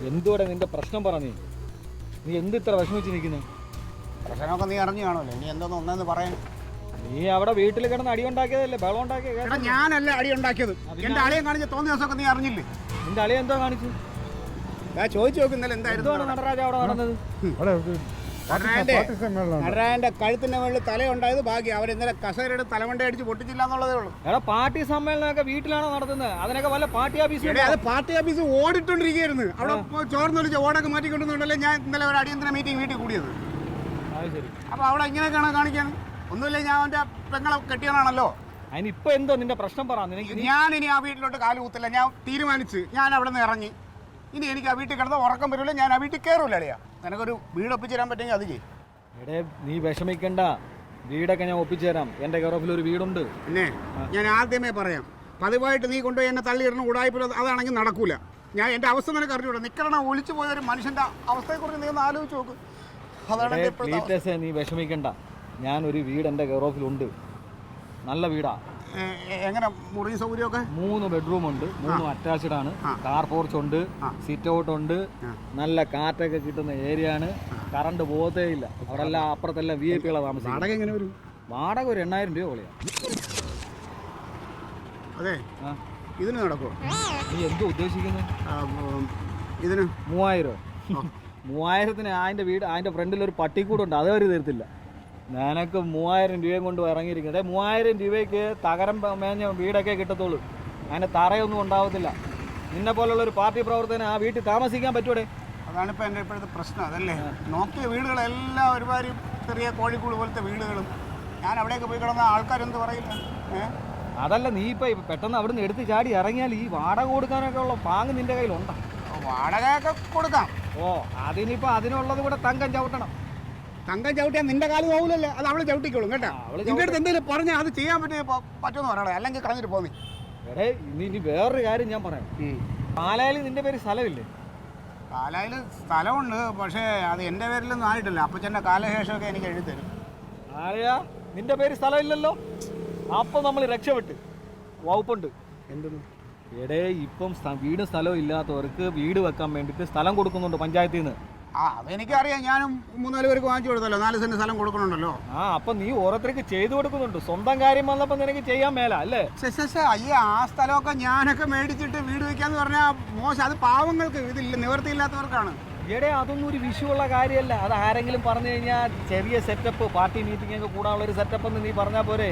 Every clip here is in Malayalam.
എന്തുകൂടെ നിന്റെ പ്രശ്നം പറ നീ എന്ത് ഇത്ര വിഷമിച്ച് നിൽക്കുന്നു? പ്രശ്നമൊക്കെ നീ അറിഞ്ഞു കാണുമല്ലോ, ഇനി എന്തോന്ന് ഒന്നെന്ന് പറയാൻ. നീ അവിടെ വീട്ടിൽ കിടന്ന് അടി ഉണ്ടാക്കിയതല്ലേ, ബഹളം ഉണ്ടാക്കിയത്? ഞാനല്ല അടി ഉണ്ടാക്കിയത്. എന്റെ അളിയെ കാണിച്ച തോന്നിയ ദിവസമൊക്കെ നീ അറിഞ്ഞില്ലേ? നിന്റെ അളിയെ എന്തോ കാണിച്ചു? ഞാൻ ചോദിച്ചു നോക്കുന്നല്ല എന്തായിരുന്നു നടരാജ അവിടെ നടന്നത്. നടരാജന്റെ കഴുത്തിന്റെ മുകളിൽ തലയുണ്ടായത് ഭാഗ്യം. അവർ ഇന്നലെ കസേരയുടെ തലമണ്ട അടിച്ച് പൊട്ടിച്ചില്ല എന്നുള്ളതേ ഉള്ളൂ. എടാ പാർട്ടി സമ്മേളനമൊക്കെ വീട്ടിലാണോ നടത്തുന്നത്? അതിനൊക്കെ വല്ല പാർട്ടി ഓഫീസിൽ? അത് പാർട്ടി ഓഫീസ് ഓടിട്ടോണ്ടിരിക്കുകയായിരുന്നു. അവിടെ ചോർന്നൊലിച്ച് ഓടൊക്കെ മാറ്റിക്കൊണ്ടുണ്ടല്ലേ ഞാൻ ഇന്നലെ ഒരു അടിയന്തര മീറ്റിംഗ് വീട്ടിൽ കൂടിയത്. അപ്പൊ അവിടെ ഇങ്ങനെയൊക്കെയാണ് കാണിക്കാൻ. ഒന്നുമില്ല, ഞാൻ അവന്റെ പെങ്ങളെ കെട്ടിയതാണല്ലോ. അതിനിപ്പോ എന്തോ നിന്റെ പ്രശ്നം പറ. ഞാൻ ഇനി ആ വീട്ടിലോട്ട് കാല് കുത്തില്ല. ഞാൻ തീരുമാനിച്ച് ഞാൻ അവിടെ നിന്ന് ഇറങ്ങി. ഇനി എനിക്ക് ആ വീട്ടിൽ കിടന്ന് ഉറക്കം വരില്ല. ഞാൻ ആ വീട്ടിൽ കയറൂല. അളിയാ, നിനക്കൊരു വീട് ഒപ്പിച്ചു തരാൻ പറ്റുമെങ്കിൽ അത് ചെയ്യും. എടേ നീ വിഷമിക്കണ്ട, വീടൊക്കെ ഞാൻ ഒപ്പിച്ചു തരാം. എന്റെ കെയറോഫിൽ ഒരു വീടുണ്ട്. പിന്നെ ഞാൻ ആദ്യമേ പറയാം, പതിവായിട്ട് നീ കൊണ്ടുപോയി എന്നെ തള്ളിയിടണം ഉടായ്പ, അതാണെങ്കിൽ നടക്കൂല. ഞാൻ എൻ്റെ അവസ്ഥ നിനക്ക് അറിഞ്ഞൂടാ. നിക്കണ ഒളിച്ചു പോയ ഒരു മനുഷ്യൻ്റെ അവസ്ഥയെക്കുറിച്ച് നീ ഒന്ന് ആലോചിച്ച് നോക്ക്. അതാണ്. നീ വിഷമിക്കണ്ട, ഞാനൊരു വീട് എൻ്റെ കെയറോഫിലുണ്ട്. നല്ല വീടാ. എങ്ങനെ മുറി സൗകര്യമൊക്കെ? 3 ബെഡ്റൂം ഉണ്ട്, 3 അറ്റാച്ച്ഡ് ആണ്. കാർ പോർച്ച് ഉണ്ട്, സിറ്റ് ഔട്ട് ഉണ്ട്, നല്ല കാറ്റൊക്കെ കിട്ടുന്ന ഏരിയ ആണ്. കറണ്ട് പോകത്തേ ഇല്ല. അവിടെ എല്ലാം അപ്പുറത്തെല്ലാം VIP കളാണ് താമസിക്കുന്നത്. വാടക എങ്ങനെ വരും? വാടക ഒരു 8000 രൂപ പോലെയാ. അതെ, ഇതിന് നടക്കുമോ? നീ എന്തോ ഉദ്ദേശിക്കുന്നത്? ഇതിന് 3000. 3000-ന് അതിൻ്റെ വീട്, അതിൻ്റെ ഫ്രണ്ടിൽ ഒരു പട്ടിക്കൂടുണ്ട്, അത് അവർ തരത്തില്ല. നിനക്ക് 3000 രൂപയും കൊണ്ട് ഇറങ്ങിയിരിക്കുന്നത്. 3000 രൂപയ്ക്ക് തകരം മേഞ്ഞ വീടൊക്കെ കിട്ടത്തുള്ളൂ. അതിൻ്റെ തറയൊന്നും ഉണ്ടാവത്തില്ല. നിന്നെ പോലുള്ള ഒരു പാർട്ടി പ്രവർത്തനം ആ വീട്ടിൽ താമസിക്കാൻ പറ്റൂടെ? അതാണിപ്പോൾ എൻ്റെ ഇപ്പോഴത്തെ പ്രശ്നം. അതല്ലേ, നോക്കിയ വീടുകളെല്ലാം ഒരുപാട് ചെറിയ കോഴിക്കൂട് പോലത്തെ വീടുകളും. ഞാൻ അവിടെയൊക്കെ പോയി കിടന്ന ആൾക്കാരെന്ത് പറയില്ല. അതല്ല, നീ ഇപ്പം പെട്ടെന്ന് അവിടുന്ന് എടുത്ത് ചാടി ഇറങ്ങിയാൽ ഈ വാടക കൊടുക്കാനൊക്കെ ഉള്ള പാങ്ങ് നിൻ്റെ കയ്യിലുണ്ടോ? വാടകയൊക്കെ കൊടുക്കാം. അതിനിപ്പോൾ അതിനുള്ളത് കൂടെ തങ്കം ചവിട്ടണം. തങ്കം ചവിട്ടിയാൽ നിന്റെ കാല് പോകില്ലല്ലോ, അത് അവള് ചവിട്ടിക്കോളും കേട്ടോ. നിന്റെ അടുത്ത് എന്തെങ്കിലും പറഞ്ഞാൽ അത് ചെയ്യാൻ പറ്റുമെന്ന് പറയണേ, അല്ലെങ്കിൽ കളഞ്ഞിട്ട് പോന്നി. എടേ ഇനി വേറൊരു കാര്യം ഞാൻ പറയാം. പാലായിൽ നിന്റെ പേര് സ്ഥലമില്ലേ? പാലായിൽ സ്ഥലമുണ്ട്, പക്ഷേ അത് എൻ്റെ പേരിലൊന്നും ആയിട്ടില്ല. അപ്പച്ചൻ്റെ കാലശേഷമൊക്കെ എനിക്ക് എഴുതി തരും. ആരെയാ നിന്റെ പേര് സ്ഥലമില്ലല്ലോ? അപ്പം നമ്മൾ രക്ഷപ്പെട്ട് വകുപ്പുണ്ട്. എന്തെന്ന്? എടേ ഇപ്പം വീടും സ്ഥലവും ഇല്ലാത്തവർക്ക് വീട് വെക്കാൻ വേണ്ടിയിട്ട് സ്ഥലം കൊടുക്കുന്നുണ്ട് പഞ്ചായത്തിൽ നിന്ന്. അതെനിക്കറിയാം. ഞാനും 3-4 പേർക്ക് വാങ്ങിച്ചു കൊടുത്തല്ലോ. 4 സെന്റ് സ്ഥലം കൊടുക്കണുണ്ടല്ലോ. അപ്പൊ നീ ഓരോരുത്തർക്ക് ചെയ്തു കൊടുക്കുന്നുണ്ട്. സ്വന്തം കാര്യം വന്നപ്പോ നിനക്ക് ചെയ്യാൻ മേല അല്ലേ? അയ്യേ, ആ സ്ഥലമൊക്കെ ഞാനൊക്കെ മേടിച്ചിട്ട് വീട് വെക്കാന്ന് പറഞ്ഞാൽ മോശം. അത് പാവങ്ങൾക്ക്, ഇതില്ല, നിവർത്തിയില്ലാത്തവർക്കാണ്. എടേ അതൊന്നും ഒരു വിഷയമുള്ള കാര്യമല്ല. അത് ആരെങ്കിലും പറഞ്ഞു കഴിഞ്ഞാൽ ചെറിയ സെറ്റപ്പ്, പാർട്ടി മീറ്റിംഗ് ഒക്കെ കൂടാനുള്ള ഒരു സെറ്റപ്പ് എന്ന് നീ പറഞ്ഞാൽ പോരെ?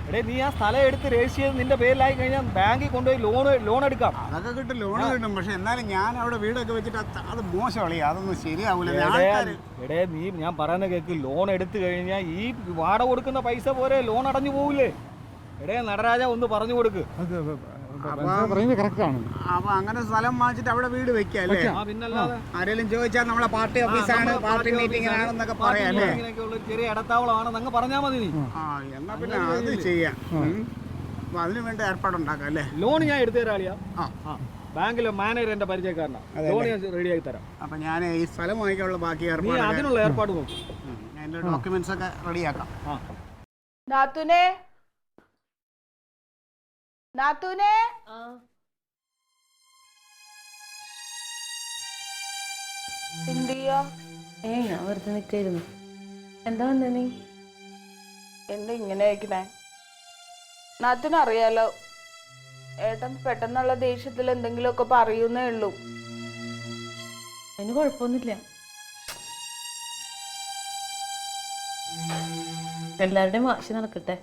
എടേ നീ ആ സ്ഥലം എടുത്ത് രജിസ്റ്റർ ചെയ്ത് നിന്റെ പേരിലായി കഴിഞ്ഞാൽ ബാങ്കിൽ കൊണ്ടുപോയി ലോൺ എടുക്കാം. അതൊക്കെ കിട്ടും, ലോൺ കിട്ടും. പക്ഷെ എന്നാലും ഞാൻ അവിടെ വീടൊക്കെ വെച്ചിട്ട് അത് മോശമല്ലേ, അതൊന്നും ശരിയാവൂല. എടേ നീ ഞാൻ പറയുന്ന കേക്ക്, ലോൺ എടുത്തു കഴിഞ്ഞാൽ ഈ വാടക കൊടുക്കുന്ന പൈസ പോരെ ലോൺ അടഞ്ഞു പോവില്ലേ? എടേ നടരാജ ഒന്ന് പറഞ്ഞു കൊടുക്ക്. അപ്പൊ അങ്ങനെ സ്ഥലം വാങ്ങിച്ചിട്ട് അവിടെ വീട് വെക്കല്ലേ? പിന്നല്ലാതെ ആരെങ്കിലും ചോദിച്ചാൽ നമ്മളെ പാർട്ടി ഓഫീസാണ്, പാർട്ടി മീറ്റിംഗ് ആണെന്നൊക്കെ പറയാല്ലേ? ചെറിയ ഇടത്താവളമാണെന്ന് പറഞ്ഞാൽ മതി. എന്നാ പിന്നെ അത് ചെയ്യാം. അപ്പൊ അതിന് വേണ്ട ഏർപ്പാടുണ്ടാക്കാം അല്ലേ? ലോൺ ഞാൻ എടുത്തു തരാളിയാ. ബാങ്കിലെ മാനേജർ എന്റെ പരിചയക്കാരനാ. ലോൺ ഞാൻ റെഡിയാക്കി തരാം. അപ്പൊ ഞാൻ ഈ സ്ഥലം വാങ്ങിക്കാനുള്ള ബാക്കി അതിനുള്ള ഏർപ്പാട് നോക്കും. ഞാൻ എന്റെ ഡോക്യുമെന്റ്സ് ഒക്കെ റെഡിയാക്കാം. നാത്തൂനെ, നാത്തൂനെ, ഞാൻ വെറുതെ നിൽക്കായിരുന്നു. എന്താ വന്നേ നീ? എന്താ ഇങ്ങനെ ആയിക്കണേ? നാത്തൂന് അറിയാലോ, ഏട്ടൻ പെട്ടെന്നുള്ള ദേഷ്യത്തിൽ എന്തെങ്കിലുമൊക്കെ പറയുന്നേ ഉള്ളൂ. അതിന് കുഴപ്പമൊന്നുമില്ല. എല്ലാവരുടെയും വാശി നടക്കട്ടെ.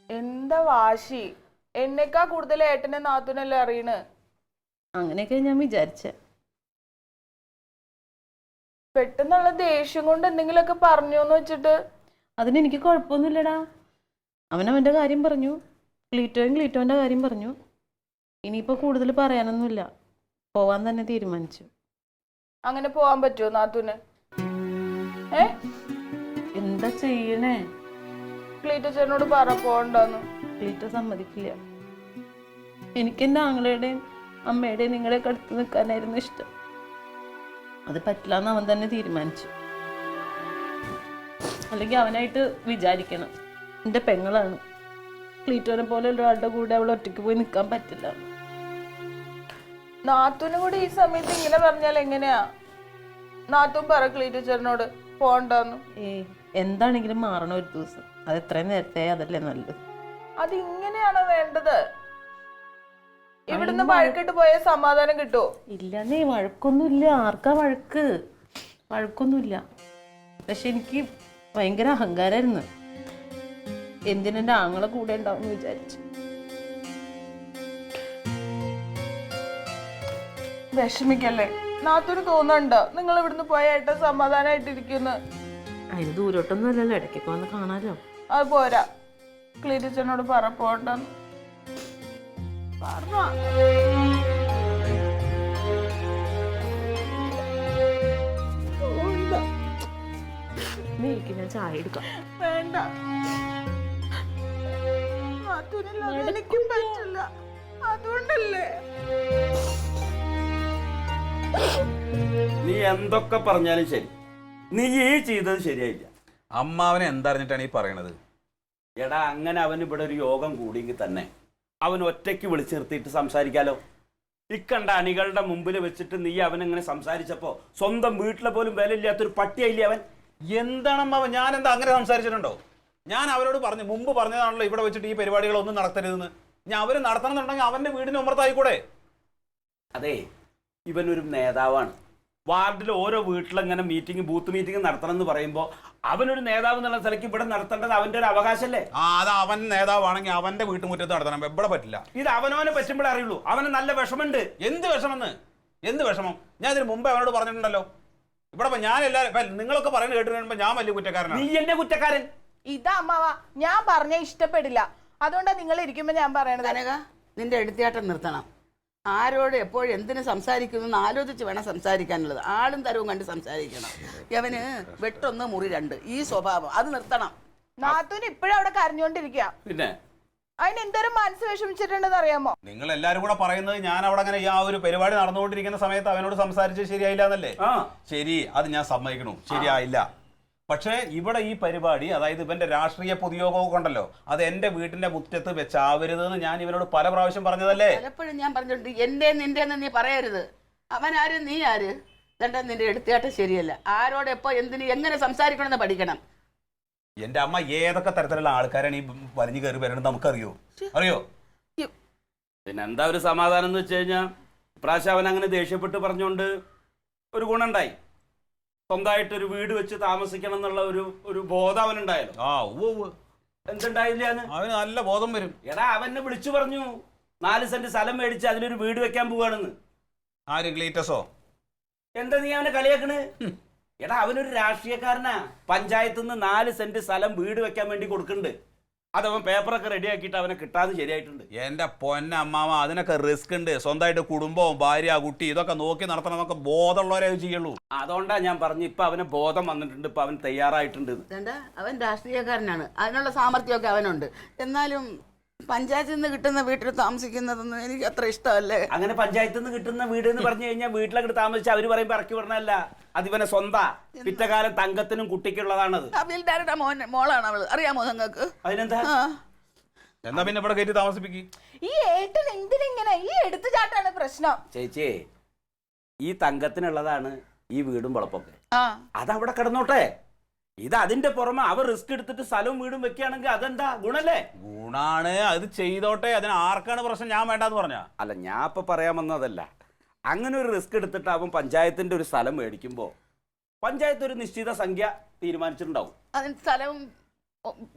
എന്താ വാശി? എന്നെക്കാ കൂടുതൽ ഏട്ടനെ നാത്തൂനല്ലേ അറിയണ്. അങ്ങനെയൊക്കെ ഞാൻ വിചാരിച്ച. പെട്ടെന്നുള്ള ദേഷ്യം കൊണ്ട് എന്തെങ്കിലുമൊക്കെ പറഞ്ഞോന്ന് വെച്ചിട്ട്. അതിനെനിക്ക് കുഴപ്പമൊന്നുമില്ലടാ. അവനവൻ്റെ കാര്യം പറഞ്ഞു, ക്ലീറ്റോൻ്റെ കാര്യം പറഞ്ഞു. ഇനിയിപ്പോൾ കൂടുതൽ പറയാനൊന്നുമില്ല. പോവാൻ തന്നെ തീരുമാനിച്ചു. അങ്ങനെ പോവാൻ പറ്റുമോ നാത്തൂന്? എന്താ ചെയ്യണേ? ക്ലീറ്റോച്ചനോട് പറ പോണ്ടെന്ന്. ക്ലീറ്റോ സമ്മതിക്കില്ല. എനിക്കെൻ്റെ ആങ്ങളുടെയും അമ്മയുടെയും നിങ്ങളുടെയൊക്കെ അടുത്ത് നിൽക്കാനായിരുന്നു ഇഷ്ടം. അത് പറ്റില്ല എന്ന് അവൻ തന്നെ തീരുമാനിച്ചു. അല്ലെങ്കിൽ അവനായിട്ട് വിചാരിക്കണം, എൻ്റെ പെങ്ങളാണ്, ക്ലീറ്റോനെ പോലെ ഒരാളുടെ കൂടെ അവൾ ഒറ്റയ്ക്ക് പോയി നിൽക്കാൻ പറ്റില്ല. നാത്തൂനും കൂടി ഈ സമയത്ത് ഇങ്ങനെ പറഞ്ഞാൽ എങ്ങനെയാ? നാത്തൂൻ പറ ക്ലീറ്റച്ചേട്ടനോട് പോണ്ടെന്ന്. എന്താണെങ്കിലും മാറണം ഒരു ദിവസം. അത് എത്രയും നേരത്തെ അതല്ലേ നല്ലത്. അതിങ്ങനെയാണോ വേണ്ടത്? ഇവിടുന്ന് വഴക്കിട്ട് പോയ സമാധാനം കിട്ടുമോ? ഇല്ലെന്നേ, വഴക്കൊന്നുമില്ല. ആർക്കാ വഴക്ക്? വഴക്കൊന്നുമില്ല. പക്ഷെ എനിക്ക് ഭയങ്കര അഹങ്കാരമായിരുന്നു. എന്തിനെന്റെ ആങ്ങളെ കൂടെ ഉണ്ടാവും വിചാരിച്ചു. വിഷമിക്കല്ലേ? നാത്തൂന് തോന്നണ്ട നിങ്ങൾ ഇവിടുന്ന് പോയ ഏട്ടൻ സമാധാനായിട്ടിരിക്കുന്നു. അതിന് ദൂരോട്ടൊന്നും അല്ലല്ലോ, ഇടയ്ക്കൊക്കെ വന്ന് കാണാലോ. അത് പോരാ, ക്ലീറ്റച്ചനോട് പറ പോണ്ടെന്ന്. പറഞ്ഞോ? ഞാൻ ചായ എടുക്കാം. വേണ്ട, നാത്തൂനില്ലാതെ എനിക്കും പറ്റില്ല. അതുകൊണ്ടല്ലേ. നീ എന്തൊക്കെ പറഞ്ഞാലും ശരി, നീ ഈ ചെയ്തത് ശരിയായില്ല. അമ്മാവനെ എന്തറിഞ്ഞിട്ടാണ് ഈ പറയണത്? എടാ, അങ്ങനെ അവൻ ഇവിടെ ഒരു യോഗം കൂടിയെങ്കിൽ തന്നെ അവൻ ഒറ്റയ്ക്ക് വിളിച്ചു നിർത്തിയിട്ട് സംസാരിക്കാലോ. ഇക്കണ്ട അണികളുടെ മുമ്പിൽ വെച്ചിട്ട് നീ അവനെങ്ങനെ സംസാരിച്ചപ്പോ സ്വന്തം വീട്ടിലെ പോലും വിലയില്ലാത്തൊരു പട്ടിയായില്ലേ അവൻ. എന്താണ് അമ്മാവൻ? ഞാൻ എന്താ അങ്ങനെ സംസാരിച്ചിട്ടുണ്ടോ? ഞാൻ അവരോട് പറഞ്ഞു, മുമ്പ് പറഞ്ഞതാണല്ലോ ഇവിടെ വെച്ചിട്ട് ഈ പരിപാടികളൊന്നും നടത്തരുതെന്ന്. ഞാൻ അവർ നടത്തണമെന്നുണ്ടെങ്കിൽ അവന്റെ വീടിന് ഉമ്മർത്തായിക്കൂടെ? അതെ, ഇവനൊരു നേതാവാണ്. വാർഡിൽ ഓരോ വീട്ടിലെങ്ങനെ മീറ്റിംഗ്, ബൂത്ത് മീറ്റിംഗ് നടത്തണം എന്ന് പറയുമ്പോൾ അവനൊരു നേതാവ് എന്നുള്ള സ്ഥലക്ക് ഇവിടെ നടത്തേണ്ടത് അവന്റെ ഒരു അവകാശമല്ലേ? അത് അവൻ നേതാവാണെങ്കിൽ അവന്റെ വീട്ടുമുറ്റത്ത് നടത്തണം, ഇവിടെ പറ്റില്ല. ഇത് അവനവനെ പറ്റുമ്പോഴേ അറിയുള്ളൂ. അവന് നല്ല വിഷമുണ്ട്. എന്ത് വിഷമെന്ന്? എന്ത് വിഷമം? ഞാൻ ഇതിന് മുമ്പേ അവനോട് പറഞ്ഞിട്ടുണ്ടല്ലോ. ഇവിടെ ഞാൻ എല്ലാവരും നിങ്ങളൊക്കെ പറയുന്നത് കേട്ട് കഴിയുമ്പോൾ ഞാൻ വലിയ കുറ്റക്കാരനാണ്. നീ എന്നെ കുറ്റക്കാരൻ? ഇതാ അമ്മാവ, ഞാൻ പറഞ്ഞ ഇഷ്ടപ്പെടില്ല. അതുകൊണ്ടാ നിങ്ങൾ ഇരിക്കുമ്പോ ഞാൻ പറയണത്. കനക, നിന്റെ എടുത്തിയാട്ടം നിർത്തണം. ആരോട് എപ്പോഴും എന്തിനു സംസാരിക്കുന്നു ആലോചിച്ച് വേണം സംസാരിക്കാനുള്ളത്. ആളും തരവും കണ്ട് സംസാരിക്കണം. അവന് വെട്ടൊന്ന് മുറി രണ്ട്, ഈ സ്വഭാവം അത് നിർത്തണം. നാത്തൂന് ഇപ്പോഴും അവിടെ കരഞ്ഞോണ്ടിരിക്കുക. പിന്നെ അതിന് എന്തോരം മനസ്സ് വിഷമിച്ചിട്ടുണ്ടെന്ന് അറിയാമോ? നിങ്ങൾ എല്ലാവരും കൂടെ പറയുന്നത് ഞാൻ അവിടെ അങ്ങനെ ആ ഒരു പരിപാടി നടന്നുകൊണ്ടിരിക്കുന്ന സമയത്ത് അവനോട് സംസാരിച്ച് ശരിയായില്ല എന്നല്ലേ? ശരി, അത് ഞാൻ സമ്മതിക്കണു, ശരിയായില്ല. പക്ഷേ ഇവിടെ ഈ പരിപാടി, അതായത് ഇവന്റെ രാഷ്ട്രീയ പൊതുയോഗമൊക്കെ ഉണ്ടല്ലോ, അത് എന്റെ വീട്ടിന്റെ മുറ്റത്ത് വെച്ചാവരുതെന്ന് ഞാൻ ഇവനോട് പല പ്രാവശ്യം പറഞ്ഞതല്ലേ? പലപ്പോഴും ഞാൻ പറഞ്ഞിട്ടുണ്ട്, എന്റെ നിന്റെ നീ പറയരുത്. അവൻ ആര്, നീ ആര്? ഇതെന്താ നിന്റെ എടുത്തിയാട്ടം ശരിയല്ല. ആരോട് എപ്പോ എന്തിന് എങ്ങനെ സംസാരിക്കണമെന്ന് പഠിക്കണം. എന്റെ അമ്മ ഏതൊക്കെ തരത്തിലുള്ള ആൾക്കാരാണ് ഈ വലിഞ്ഞു കയറി വരണമെന്ന് നമുക്കറിയോ? അറിയോ? പിന്നെന്താ ഒരു സമാധാനം എന്ന് വെച്ച് കഴിഞ്ഞാൽ ഇപ്രാവശ്യം അവൻ അങ്ങനെ ദേഷ്യപ്പെട്ട് പറഞ്ഞുകൊണ്ട് ഒരു ഗുണമുണ്ടായി. സ്വന്തമായിട്ടൊരു വീട് വെച്ച് താമസിക്കണം എന്നുള്ള ഒരു ബോധം അവനുണ്ടായല്ലോ. എന്തുണ്ടായില്ല? അവന് നല്ല ബോധം വരും. എടാ, അവനെ വിളിച്ചു പറഞ്ഞു 4 സെന്റ് സ്ഥലം മേടിച്ച് അതിലൊരു വീട് വെക്കാൻ പോവാണെന്ന്. ആര്, ക്ലീറ്റസോ? എന്താ നീ അവനെ കളിയാക്കണ്? എടാ, അവനൊരു രാഷ്ട്രീയക്കാരനാ. പഞ്ചായത്ത് നിന്ന് 4 സെന്റ് സ്ഥലം വീട് വെക്കാൻ വേണ്ടി കൊടുക്കുന്നുണ്ട്. അതവൻ പേപ്പറൊക്കെ റെഡിയാക്കിയിട്ട് അവനെ കിട്ടാതെ ശരിയായിട്ടുണ്ട്. എന്റെ പൊന്ന അമ്മാവ, അതിനൊക്കെ റിസ്ക് ഉണ്ട്. സ്വന്തമായിട്ട് കുടുംബവും ഭാര്യ കുട്ടി ഇതൊക്കെ നോക്കി നടത്തണമെന്നൊക്കെ ബോധമുള്ളവരെ ചെയ്യുള്ളൂ. അതുകൊണ്ടാ ഞാൻ പറഞ്ഞു, ഇപ്പൊ അവന് ബോധം വന്നിട്ടുണ്ട്, ഇപ്പൊ അവൻ തയ്യാറായിട്ടുണ്ട്. ഇതെന്താ, അവൻ രാഷ്ട്രീയക്കാരനാണ്, അതിനുള്ള സാമർഥ്യമൊക്കെ അവനുണ്ട്. എന്നാലും പഞ്ചായത്തിൽ നിന്ന് കിട്ടുന്ന വീട്ടിൽ താമസിക്കുന്നതൊന്നും എനിക്ക് അത്ര ഇഷ്ടമല്ലേ. അങ്ങനെ പഞ്ചായത്തിൽ നിന്ന് കിട്ടുന്ന വീട് എന്ന് പറഞ്ഞു കഴിഞ്ഞാൽ വീട്ടിലൊക്കെ താമസിച്ച് അവര് പറയുമ്പോ ഇറക്കി വിടണല്ല. അതിവനെ സ്വന്താ. പിറ്റകാലം തങ്കത്തിനും കുട്ടിക്കുള്ളതാണത്. അബിൽദാരുടെ മോളാണ് അവള്, അറിയാമോ നിങ്ങൾക്ക്? അതിനെന്താ? എന്നാ പിന്നെ ഇവിടെ കയറ്റി താമസിപ്പിക്കും. ഈ ഏട്ടൻ എന്തിനിങ്ങനെ ഈ എടുത്തുചാട്ടാണ് പ്രശ്നം. ചേച്ചി, ഈ തങ്കത്തിനുള്ളതാണ് ഈ വീടും വളപ്പൊക്കെ. ആ, അതവിടെ കിടന്നോട്ടെ. ഇത് അതിന്റെ പുറമെ അവർ റിസ്ക് എടുത്തിട്ട് സ്ഥലവും വീടും വെക്കുകയാണെങ്കിൽ അതെന്താ ഗുണല്ലേ? ഗുണാണ്, അത് ചെയ്തോട്ടെ. അതിന് ആർക്കാണ് പ്രശ്നം? ഞാൻ വേണ്ടാന്ന് പറഞ്ഞ അല്ല, ഞാൻ ഇപ്പൊ പറയാൻ വന്നതല്ല. അങ്ങനെ ഒരു റിസ്ക് എടുത്തിട്ട് അവൻ പഞ്ചായത്തിന്റെ ഒരു സ്ഥലം മേടിക്കുമ്പോ പഞ്ചായത്ത് ഒരു നിശ്ചിത സംഖ്യ തീരുമാനിച്ചിട്ടുണ്ടാവും. അതിന് സ്ഥലവും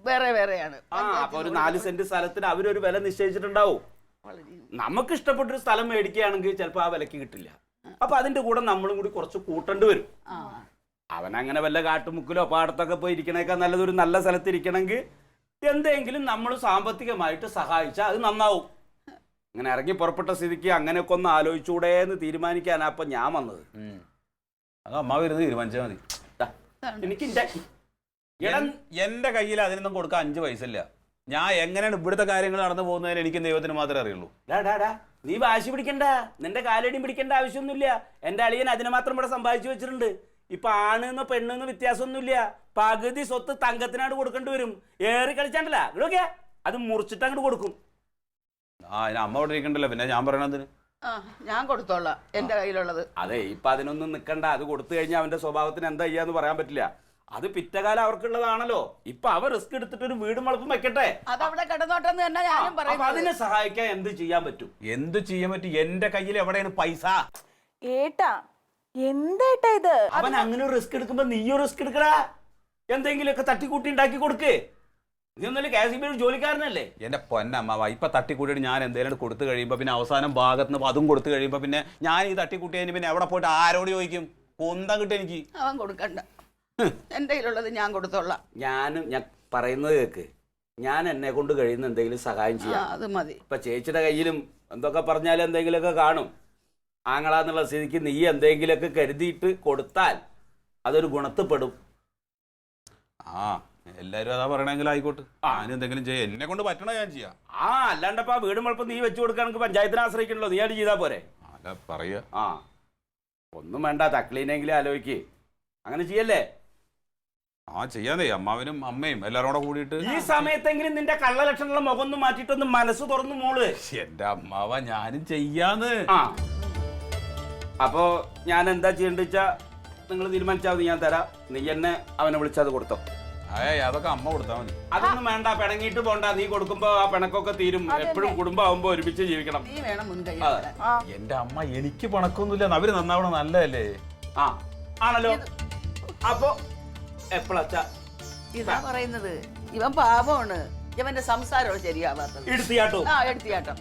വേറെ വേറെയാണ്. അപ്പൊ ഒരു 4 സെന്റ് സ്ഥലത്തിന് അവരൊരു വില നിശ്ചയിച്ചിട്ടുണ്ടാവും. നമുക്ക് ഇഷ്ടപ്പെട്ടൊരു സ്ഥലം മേടിക്കുകയാണെങ്കിൽ ചിലപ്പോൾ ആ വിലക്ക് കിട്ടില്ല. അപ്പൊ അതിന്റെ കൂടെ നമ്മളും കൂടി കുറച്ച് കൂട്ടേണ്ടി വരും. അവനങ്ങനെ വല്ല കാട്ടുമുക്കിലോ പാടത്തൊക്കെ പോയി ഇരിക്കണേക്കാൾ നല്ലതൊരു നല്ല സ്ഥലത്ത് ഇരിക്കണമെങ്കിൽ എന്തെങ്കിലും നമ്മൾ സാമ്പത്തികമായിട്ട് സഹായിച്ചാൽ അത് നന്നാവും. അങ്ങനെ ഇറങ്ങി പുറപ്പെട്ട സ്ഥിതിക്ക് അങ്ങനെയൊക്കെ ഒന്ന് ആലോചിച്ചൂടെ എന്ന് തീരുമാനിക്കാനാ അപ്പൊ ഞാൻ വന്നത്. അത് അമ്മ വരുന്നത് തീരുമാനിച്ചാൽ മതി. എനിക്ക് എന്റെ കയ്യിൽ അതിനൊന്നും കൊടുക്കാൻ 5 പൈസ ഇല്ല. ഞാൻ എങ്ങനെയാണ് ഇവിടുത്തെ കാര്യങ്ങൾ നടന്നു പോകുന്നതിന് എനിക്ക് ദൈവത്തിന് മാത്രമേ അറിയുള്ളൂ. നീ വാശി പിടിക്കണ്ട, നിന്റെ കാലടിയും പിടിക്കേണ്ട ആവശ്യമൊന്നുമില്ല. എന്റെ അളിയൻ അതിനെ മാത്രം ഇവിടെ സമ്പാദിച്ചു വെച്ചിട്ടുണ്ട്. ഇപ്പൊ ആണെന്നോ പെണ്ണെന്നോ വ്യത്യാസമൊന്നുമില്ല. പകുതി സ്വത്ത് തങ്കത്തിനാട് കൊടുക്കേണ്ടി വരും. ഏറി കളിച്ചാണ്ടല്ല ഇവിടെയൊക്കെ അത് മുറിച്ചിട്ട് അങ്ങോട്ട് കൊടുക്കും. അമ്മ അവിടെ ഇരിക്കണ്ടല്ലോ, പിന്നെ ഞാൻ പറയണതിന് ആ ഞാൻ കൊടുത്തോളാം എന്റെ കയ്യിലുള്ളത്. അതെ ഇപ്പൊ അതിനൊന്നും നിക്കണ്ട. അത് കൊടുത്തു കഴിഞ്ഞാൽ അവന്റെ സ്വഭാവത്തിന് എന്താ ചെയ്യാന്ന് പറയാൻ പറ്റില്ല. അത് പിറ്റകാലം അവർക്കുള്ളതാണല്ലോ. ഇപ്പൊ അവർ റിസ്ക് എടുത്തിട്ട് ഒരു വീടും വളപ്പും വെക്കട്ടെ. അതവിടെ കിടന്നോട്ടെന്ന് തന്നെ ഞാനും അപ്പൊ പറയുന്നത്. അതിനെ സഹായിക്കാൻ എന്ത് ചെയ്യാൻ പറ്റും? എന്ത് ചെയ്യാൻ പറ്റും? എന്റെ കയ്യിൽ എവിടെയാണ് പൈസ? ഏട്ടാ എന്തേട്ടാ ഇത്? അവൻ അങ്ങനെ ഒരു റിസ്ക് എടുക്കുമ്പോ നീയോ റിസ്ക് എടുക്കടാ. എന്തെങ്കിലുമൊക്കെ തട്ടിക്കൂട്ടി ഉണ്ടാക്കി കൊടുക്ക്. നീ ഒന്നല്ലേ KCB ഒരു ജോലിക്കാരനല്ലേ? എന്റെ പൊന്നമ്മ ഇപ്പൊ തട്ടിക്കൂട്ടിയിട്ട് ഞാൻ എന്തെങ്കിലും കൊടുത്തു കഴിയുമ്പോ പിന്നെ അവസാനം ഭാഗത്തുനിന്ന് അതും കൊടുത്തു കഴിയുമ്പോ പിന്നെ ഞാൻ ഈ തട്ടിക്കൂട്ടിയതിന് പിന്നെ എവിടെ പോയിട്ട് ആരോട് ചോദിക്കും? കൊന്താൻ കിട്ടും എനിക്ക്. അവൻ കൊടുക്കണ്ട, എന്റെ കയ്യിലുള്ളത് ഞാൻ കൊടുത്തോളാം. ഞാൻ പറയുന്നത് കേക്ക്. ഞാൻ എന്നെ കൊണ്ട് കഴിയുന്ന എന്തെങ്കിലും സഹായം ചെയ്യാം. അത് മതി. ഇപ്പൊ ചേച്ചിയുടെ കയ്യിലും എന്തൊക്കെ പറഞ്ഞാലും എന്തെങ്കിലുമൊക്കെ കാണും. ആങ്ങളാന്നുള്ള സ്ഥിതിക്ക് നീ എന്തെങ്കിലുമൊക്കെ കരുതിയിട്ട് കൊടുത്താൽ അതൊരു ഗുണത്തിൽപ്പെടും. ആ എല്ലാരും അതാ പറയണെങ്കിൽ ആയിക്കോട്ടെ. ഞാൻ എന്തെങ്കിലും ചെയ്യാം, എന്നെ കൊണ്ട് പറ്റണ ഞാൻ ചെയ്യാം. അല്ലാണ്ടപ്പോ ആ വീടും വളപ്പം നീ വെച്ചു കൊടുക്കുകയാണെങ്കിൽ പഞ്ചായത്തിനെ ആശ്രയിക്കണല്ലോ. നീ ആയിട്ട് ചെയ്താൽ പോരെ? അല്ല പറയുക. ഒന്നും വേണ്ട, തക്ലീനെങ്കിലും ആലോചിക്ക്. അങ്ങനെ ചെയ്യല്ലേ? ചെയ്യാതെ അമ്മാവനും അമ്മയും എല്ലാരും കൂടെ കൂടിയിട്ട് ഈ സമയത്തെങ്കിലും നിന്റെ കള്ളലക്ഷണമുള്ള മുഖം ഒന്ന് മാറ്റിയിട്ടൊന്ന് മനസ്സ് തുറന്നു മോള്. എന്റെ അമ്മാവ ഞാനും ചെയ്യാന്ന്. അപ്പോ ഞാൻ എന്താ ചെയ്യണ്ട വെച്ചാ നിങ്ങൾ തീരുമാനിച്ചാൽ മതി, ഞാൻ തരാം. നീ എന്നെ അവനെ വിളിച്ചത് കൊടുത്തോ. അതൊക്കെ അമ്മ കൊടുത്താ മതി. അതൊന്നും വേണ്ട, പിണങ്ങിയിട്ട് പോണ്ട. നീ കൊടുക്കുമ്പോ ആ പിണക്കൊക്കെ തീരും. എപ്പോഴും കുടുംബം ആവുമ്പോ ഒരുമിച്ച് ജീവിക്കണം. നീ വേണം മുൻകൈ. എന്റെ അമ്മ എനിക്ക് പണക്കൊന്നുമില്ല, അവര് നന്നാവണം. നല്ലതല്ലേ? ആണല്ലോ. അപ്പൊ എപ്പോഴാച്ചാ ഇതാ പറയുന്നത്, ഇവൻ പാപമാണ്. ഇവന്റെ സംസാരമാണ് ശരിയാവാത്തത്. എടുത്തിയാട്ടോ. എടുത്തിയാട്ടോ.